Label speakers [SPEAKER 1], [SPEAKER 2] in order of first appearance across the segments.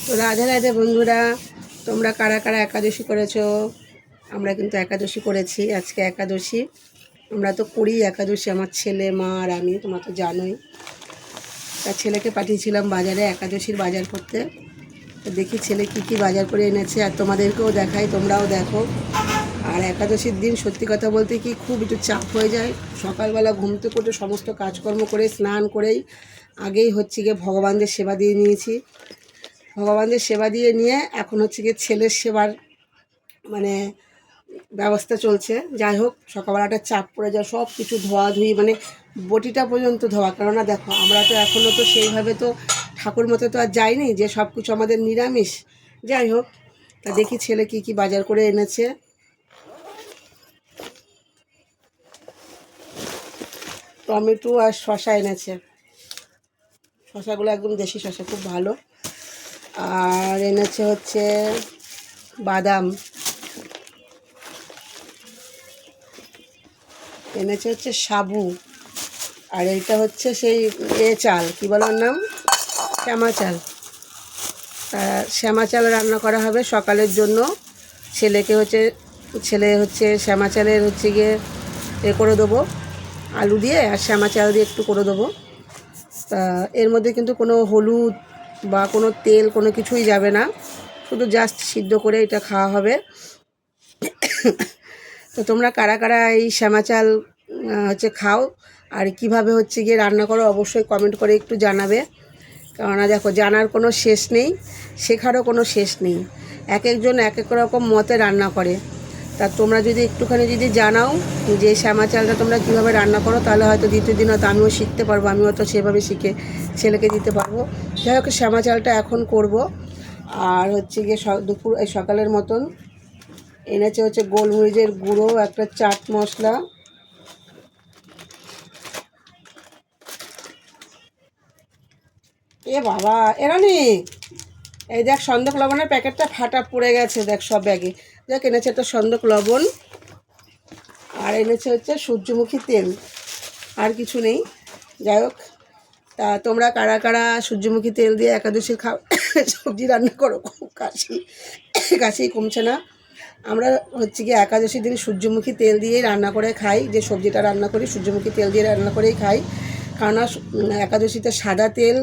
[SPEAKER 1] তো রাধে রাধে বন্ধুরা, তোমরা কারা কারা একাদশী করেছো? আমরা কিন্তু একাদশী করেছি। আজকে একাদশী, আমরা তো করি একাদশী, আমার ছেলে, মা আর আমি। তোমরা তো জানোই। তার ছেলেকে পাঠিয়েছিলাম বাজারে একাদশীর বাজার করতে। তো দেখি ছেলে কি কি বাজার করে এনেছে, আর তোমাদেরকেও দেখাই, তোমরাও দেখো। আর একাদশীর দিন সত্যি কথা বলতে কি খুব একটু চাপ হয়ে যায়। সকালবেলা ঘুম থেকে উঠে সমস্ত কাজকর্ম করে স্নান করেই আগেই হচ্ছে গিয়ে ভগবানদের সেবা দিয়ে নিয়েছি। ভগবানদের সেবা দিয়ে নিয়ে এখন হচ্ছে গিয়ে ছেলের সেবার মানে ব্যবস্থা চলছে। যাই হোক, সকালবেলাটা চাপ পড়ে যায়, সব কিছু ধোয়াধুয়ি, মানে বটিটা পর্যন্ত ধোয়া। কেননা দেখো, আমরা তো এখনও তো সেইভাবে তো ঠাকুর মতো তো আর যাইনি যে সব কিছু আমাদের নিরামিষ। যাই হোক, তা দেখি ছেলে কি কি বাজার করে এনেছে। টমেটো আর শশা এনেছে। শশাগুলো একদম দেশি শশা, খুব ভালো। আর এনেছে হচ্ছে বাদাম, এনেছে হচ্ছে সাবু, আর এইটা হচ্ছে সেই চাল, কী বলার নাম, শ্যামা চাল। তা শ্যামা চাল রান্না করা হবে সকালের জন্য। ছেলে হচ্ছে শ্যামা চালের হচ্ছে গিয়ে করে দেবো, আলু দিয়ে আর শ্যামা চাল দিয়ে একটু করে দেবো। তা এর মধ্যে কিন্তু কোনো হলুদ বা কোনো তেল কোনো কিছুই যাবে না, শুধু জাস্ট সিদ্ধ করে এটা খাওয়া হবে। তো তোমরা কারা কারা এই শ্যামা চাল হচ্ছে খাও, আর কিভাবে হচ্ছে গিয়ে রান্না করো অবশ্যই কমেন্ট করে একটু জানাবে। কেননা দেখো, জানার কোনো শেষ নেই, শেখারও কোনো শেষ নেই। এক একজন এক এক রকম মতে রান্না করে। তা তোমরা যদি একটুখানি যদি জানাও যে শ্যামা চালটা তোমরা কীভাবে রান্না করো, তাহলে হয়তো দ্বিতীয় দিন হয়তো আমিও শিখতে পারবো, আমিও তো সেভাবে শিখে ছেলেকে দিতে পারবো। যাই হোক, শ্যামা চালটা এখন করব। আর হচ্ছে গিয়ে দুপুর এই সকালের মতন এনেছে হচ্ছে গোলমরিচের গুঁড়ো, একটা চাট মশলা, এ বাবা এরানি, এই দেখ সন্দক লবণের প্যাকেটটা ফাটা পড়ে গেছে, দেখ সব ব্যাগে। দেখ এনেছে একটা সন্দক লবণ, আর এনেছে হচ্ছে সূর্যমুখী তেল, আর কিছু নেই। যাই হোক, তা তোমরা কারা কারা সূর্যমুখী তেল দিয়ে একাদশীর সবজি রান্না করো? খুব কাশি কমছে না। আমরা হচ্ছে গিয়ে একাদশীর দিন সূর্যমুখী তেল দিয়েই রান্না করে খাই, যে সবজিটা রান্না করি সূর্যমুখী তেল দিয়ে রান্না করেই খাই। কেননা একাদশীতে সাদা তেল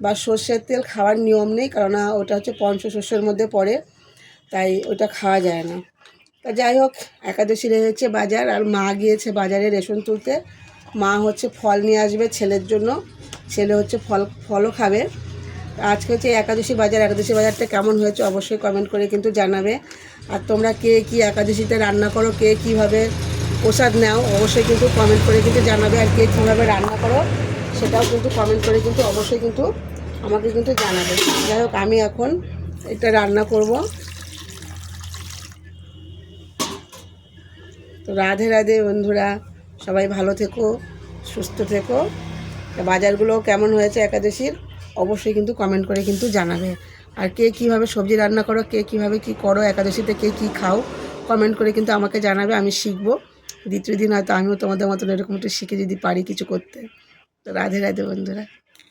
[SPEAKER 1] বা সর্ষের তেল খাওয়ার নিয়ম নেই, কেননা ওটা হচ্ছে পঞ্চশস্যের মধ্যে পড়ে, তাই ওটা খাওয়া যায় না। তা যাই হোক, একাদশীর হচ্ছে বাজার, আর মা গিয়েছে বাজারে রেশন তুলতে। মা হচ্ছে ফল নিয়ে আসবে ছেলের জন্য, ছেলে হচ্ছে ফলও খাবে। আজকে হচ্ছে একাদশী বাজারটা কেমন হয়েছে অবশ্যই কমেন্ট করে কিন্তু জানাবে। আর তোমরা কে কী একাদশীতে রান্না করো, কে কীভাবে প্রসাদ নাও অবশ্যই কিন্তু কমেন্ট করে কিন্তু জানাবে। আর কে কীভাবে রান্না করো সেটাও কিন্তু কমেন্ট করে কিন্তু অবশ্যই কিন্তু আমাকে কিন্তু জানাবে। যাই হোক, আমি এখন এটা রান্না করব। তো রাধে রাধে বন্ধুরা, সবাই ভালো থেকো, সুস্থ থেকো। বাজারগুলো কেমন হয়েছে একাদশীর অবশ্যই কিন্তু কমেন্ট করে কিন্তু জানাবে। আর কে কীভাবে সবজি রান্না করো, কে কীভাবে কী করো একাদশীতে, কে কী খাও কমেন্ট করে কিন্তু আমাকে জানাবে, আমি শিখবো। দ্বিতীয় দিন হয়তো আমিও তোমাদের মতন এরকম একটু শিখে যদি পারি কিছু করতে। তো রাধে রাধে বন্ধুরা।